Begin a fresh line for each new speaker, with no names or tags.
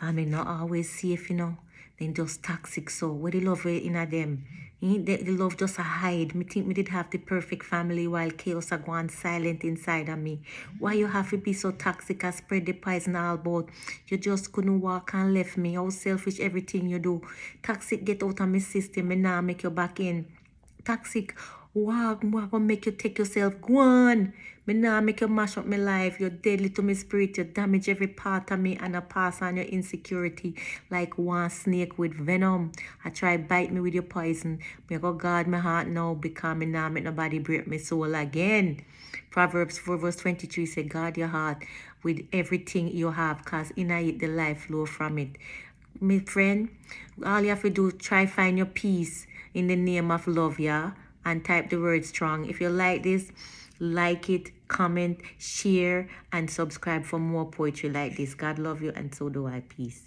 Family not always safe, you know. Then just toxic. So what the love in a them? The love just a hide. Me think me did have the perfect family while chaos are going silent inside of me. Why you have to be so toxic and spread the poison all about? You just couldn't walk and left me. How selfish everything you do. Toxic, get out of my system. Me now make you back in. Toxic, wow, gonna make you take yourself. Go on. Me nah make you mash up my life. You're deadly to my spirit. You damage every part of me and I pass on your insecurity like one snake with venom. I try bite me with your poison. Me go guard my heart now because me nah make nobody break my soul again. Proverbs 4 verse 23 say, guard your heart with everything you have because in it the life flow from it. My friend, all you have to do, try find your peace in the name of love, yeah? And type the word strong. If you like this, like it, comment, share, and subscribe for more poetry like this. God love you, and so do I. Peace.